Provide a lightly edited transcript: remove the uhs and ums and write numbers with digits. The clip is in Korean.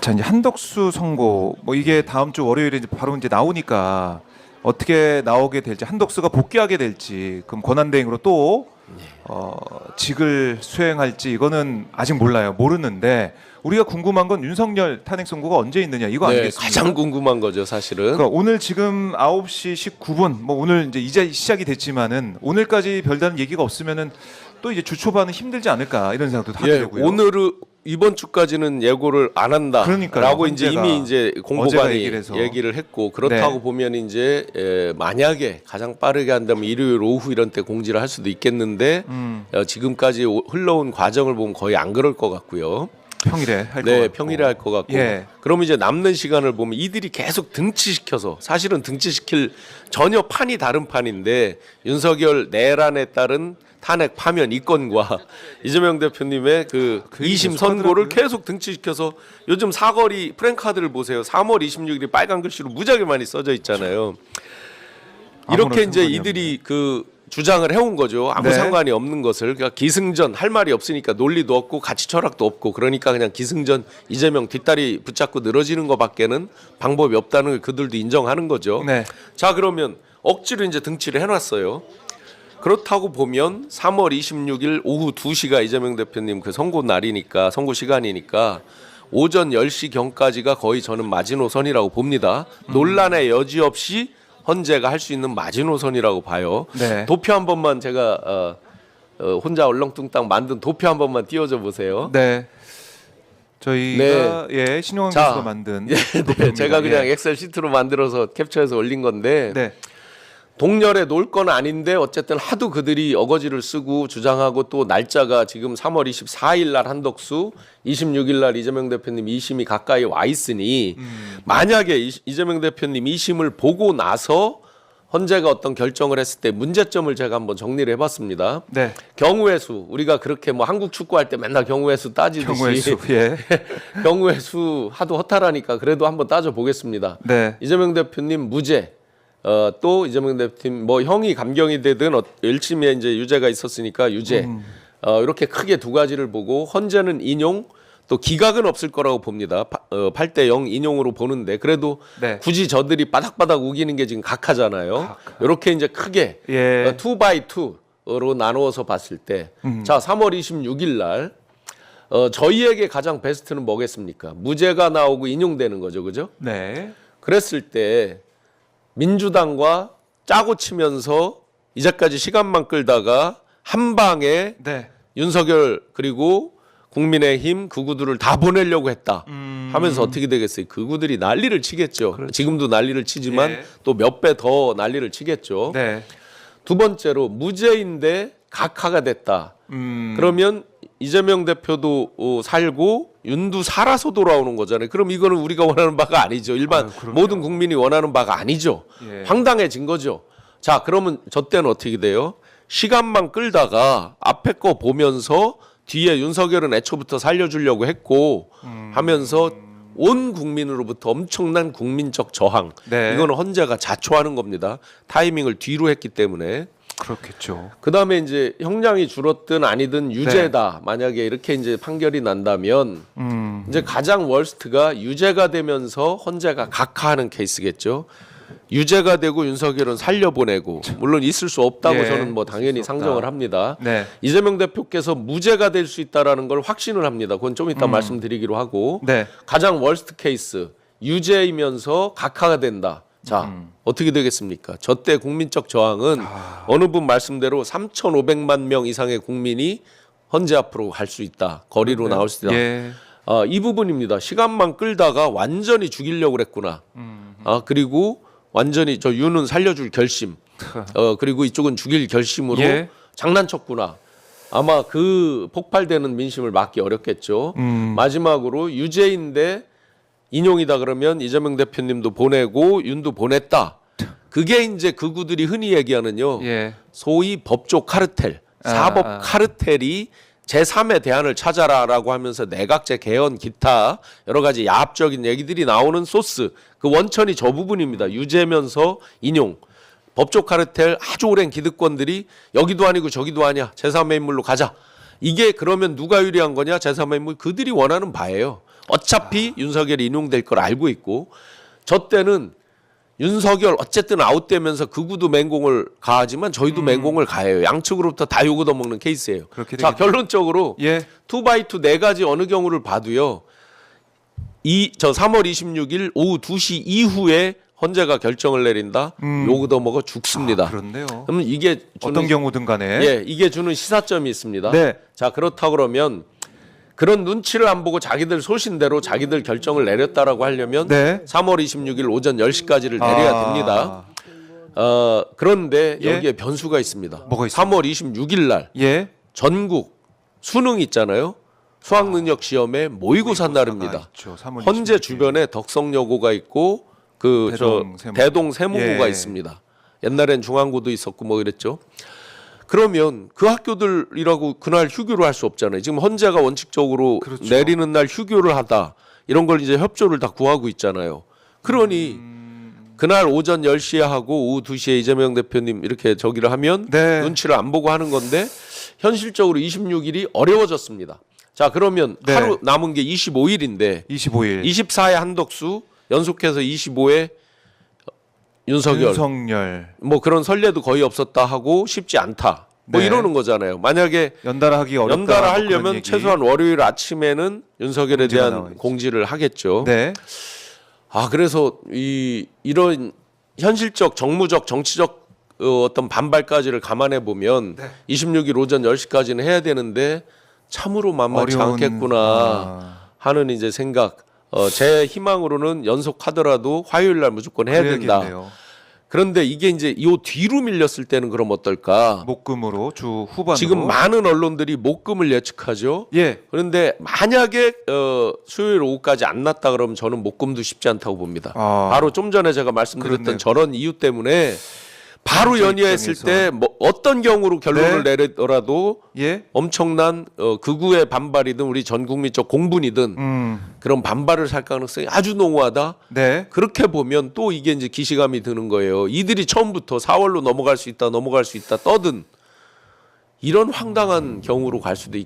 자, 이제 한덕수 선고 뭐 이게 다음 주 월요일에 이제 바로 이제 나오니까 어떻게 나오게 될지, 한덕수가 복귀하게 될지, 그럼 권한대행으로 또 직을 수행할지 이거는 아직 몰라요. 모르는데 우리가 궁금한 건 윤석열 탄핵 선고가 언제 있느냐 이거 네, 아니겠습니까? 가장 궁금한 거죠, 사실은. 그러니까 오늘 지금 9시 19분 뭐 오늘 이제 시작이 됐지만은 오늘까지 별다른 얘기가 없으면은 또 이제 주 초반은 힘들지 않을까 이런 생각도 하게 되고요. 오늘은 이번 주까지는 예고를 안 한다라고 그러니까요, 이제 헌재가 이미 이제 어제가 공보관이 얘기를 얘기를 했고, 그렇다고 네. 보면 이제 만약에 가장 빠르게 한다면 일요일 오후 이런 때 공지를 할 수도 있겠는데 지금까지 흘러온 과정을 보면 거의 안 그럴 것 같고요. 평일에 할 것 네, 같고. 평일에 할 것 같고. 예. 그러면 이제 남는 시간을 보면 이들이 계속 등치시켜서, 사실은 등치시킬 전혀 판이 다른 판인데, 윤석열 내란에 따른 탄핵 파면 이건과 이재명 대표님의 그 2심 선고를 계속 등치시켜서, 요즘 사거리 프랭카드를 보세요. 3월 26일이 빨간 글씨로 무지하게 많이 써져 있잖아요. 이렇게 이제 이들이 그 주장을 해온 거죠. 아무 네. 상관이 없는 것을. 그러니까 기승전 할 말이 없으니까, 논리도 없고 가치 철학도 없고, 그러니까 그냥 기승전 이재명 뒷다리 붙잡고 늘어지는 것밖에는 방법이 없다는 걸 그들도 인정하는 거죠. 네. 자, 그러면 억지로 이제 등치를 해놨어요. 그렇다고 보면 3월 26일 오후 2시가 이재명 대표님 그 선고 날이니까, 선고 시간이니까 오전 10시 경까지가 거의 저는 마지노선이라고 봅니다. 논란의 여지 없이 헌재가 할 수 있는 마지노선이라고 봐요. 네. 도표 한 번만 제가 혼자 얼렁뚱땅 만든 도표 한 번만 띄워줘 보세요. 네. 저희가 예, 신용환 자, 교수가 만든 네, 제가 그냥 엑셀 시트로 만들어서 캡처해서 올린 건데, 네. 동렬에 놓을 건 아닌데 어쨌든 하도 그들이 어거지를 쓰고 주장하고, 또 날짜가 지금 3월 24일 날 한덕수, 26일 날 이재명 대표님 2심이 가까이 와 있으니 만약에 이재명 대표님 2심을 보고 나서 헌재가 어떤 결정을 했을 때 문제점을 제가 한번 정리를 해봤습니다. 네. 경우의 수, 우리가 그렇게 뭐 한국 축구할 때 맨날 경우의 수 따지듯이 경우의 수. 예. 경우의 수 하도 허탈하니까 그래도 한번 따져 보겠습니다. 네. 이재명 대표님 무죄, 또 이재명 대표님 뭐 형이 감경이 되든 1심에 이제 유죄가 있었으니까 유죄, 이렇게 크게 두 가지를 보고, 헌재는 인용, 또 기각은 없을 거라고 봅니다. 8대0 인용으로 보는데, 그래도 네. 굳이 저들이 바닥바닥 우기는 게 지금 각하잖아요. 이렇게 이제 크게 예. 2x2로 나누어서 봤을 때, 자, 3월 26일 날 저희에게 가장 베스트는 뭐겠습니까? 무죄가 나오고 인용되는 거죠, 그죠? 네. 그랬을 때 민주당과 짜고 치면서 이제까지 시간만 끌다가 한 방에 네. 윤석열 그리고 국민의힘 그구들을 다 보내려고 했다 하면서 어떻게 되겠어요? 그구들이 난리를 치겠죠. 그렇죠. 지금도 난리를 치지만 예. 또 몇 배 더 난리를 치겠죠. 네. 두 번째로 무죄인데 각하가 됐다. 그러면 이재명 대표도 살고 윤도 살아서 돌아오는 거잖아요. 그럼 이거는 우리가 원하는 바가 아니죠. 일반 모든 국민이 원하는 바가 아니죠. 예. 황당해진 거죠. 자, 그러면 저 때는 어떻게 돼요? 시간만 끌다가 앞에 거 보면서 뒤에 윤석열은 애초부터 살려주려고 했고 하면서 온 국민으로부터 엄청난 국민적 저항. 네. 이거는 헌재가 자초하는 겁니다. 타이밍을 뒤로 했기 때문에. 그렇겠죠. 그 다음에 이제 형량이 줄었든 아니든 유죄다. 만약에 이렇게 이제 판결이 난다면 이제 가장 월스트가 유죄가 되면서 헌재가 각하하는 케이스겠죠. 유죄가 되고 윤석열은 살려보내고, 물론 있을 수 없다고 예, 저는 뭐 당연히 있을 수 없다. 상정을 합니다. 네. 이재명 대표께서 무죄가 될 수 있다라는 걸 확신을 합니다. 그건 좀 이따 말씀드리기로 하고, 네. 가장 월스트 케이스 유죄이면서 각하가 된다. 자, 어떻게 되겠습니까? 저 때 국민적 저항은 어느 분 말씀대로 3,500만 명 이상의 국민이 헌재 앞으로 갈 수 있다. 거리로 나올 수 있다. 예. 이 부분입니다. 시간만 끌다가 완전히 죽이려고 그랬구나. 그리고 완전히 저 윤은 살려줄 결심, 그리고 이쪽은 죽일 결심으로 예. 장난쳤구나. 아마 그 폭발되는 민심을 막기 어렵겠죠. 마지막으로 유죄인데 인용이다 그러면 이재명 대표님도 보내고 윤도 보냈다. 그게 이제 그구들이 흔히 얘기하는요. 예. 소위 법조 카르텔, 사법 카르텔이 제3의 대안을 찾아라라고 하면서 내각제 개헌 기타 여러 가지 야합적인 얘기들이 나오는 소스, 그 원천이 저 부분입니다. 유죄면서 인용. 법조 카르텔 아주 오랜 기득권들이 여기도 아니고 저기도 아니야. 제3의 인물로 가자. 이게 그러면 누가 유리한 거냐? 제3의 인물 그들이 원하는 바예요. 어차피 윤석열이 인용될 걸 알고 있고 저 때는 윤석열 어쨌든 아웃되면서 극우도 맹공을 가하지만 저희도 맹공을 가해요. 양측으로부터 다 요구 얻어먹는 케이스예요. 그렇게 자 되겠네요. 결론적으로 예. 2x2 네 가지 어느 경우를 봐도요. 저 3월 26일 오후 2시 이후에 헌재가 결정을 내린다. 요구 얻어먹어 죽습니다. 그렇네요. 그러면 이게 주는 어떤 경우든 간에. 예, 이게 주는 시사점이 있습니다. 네. 자, 그렇다 그러면 그런 눈치를 안 보고 자기들 소신대로 자기들 결정을 내렸다라고 하려면 네. 3월 26일 오전 10시까지를 내려야 됩니다. 그런데 예? 여기에 변수가 있습니다. 뭐가 있습니까? 3월 26일 날 예. 전국 수능 있잖아요. 수학 능력 시험에 모의고사 날입니다. 있죠. 3월 헌재 26일. 주변에 덕성여고가 있고 대동 세무고가 예. 있습니다. 옛날엔 중앙고도 있었고 뭐 이랬죠. 그러면 그 학교들이라고 그날 휴교를 할 수 없잖아요. 지금 헌재가 원칙적으로 그렇죠. 내리는 날 휴교를 하다 이런 걸 이제 협조를 다 구하고 있잖아요. 그러니 그날 오전 10시에 하고 오후 2시에 이재명 대표님 이렇게 저기를 하면 네. 눈치를 안 보고 하는 건데 현실적으로 26일이 어려워졌습니다. 자 그러면 네. 하루 남은 게 25일인데 25일. 24에 한덕수 연속해서 25에 윤석열 뭐 그런 선례도 거의 없었다 하고 쉽지 않다 뭐 네. 이러는 거잖아요. 만약에 연달아 하기 어렵다. 연달아 뭐 그런 하려면 얘기. 최소한 월요일 아침에는 윤석열에 공지가 대한 나와야지. 공지를 하겠죠. 네. 그래서 이런 현실적 정무적 정치적 어떤 반발까지를 감안해 보면 26일 오전 10시까지는 해야 되는데 참으로 만만치 어려운- 않겠구나 하는 이제 생각. 제 희망으로는 연속하더라도 화요일 날 무조건 해야 된다. 그래야겠네요. 그런데 이게 이제 요 뒤로 밀렸을 때는 그럼 어떨까? 목금으로 주 후반으로. 지금 많은 언론들이 목금을 예측하죠. 예. 그런데 만약에 수요일 오후까지 안 났다 그러면 저는 목금도 쉽지 않다고 봅니다. 바로 좀 전에 제가 말씀드렸던 그렇네요. 저런 이유 때문에 바로 진짜 연이어했을 입장에서. 때 뭐 어떤 경우로 결론을 내리더라도 예. 엄청난 극우의 반발이든 우리 전 국민적 공분이든 그런 반발을 살 가능성이 아주 농후하다. 네. 그렇게 보면 또 이게 이제 기시감이 드는 거예요. 이들이 처음부터 4월로 넘어갈 수 있다 떠든 이런 황당한 경우로 갈 수도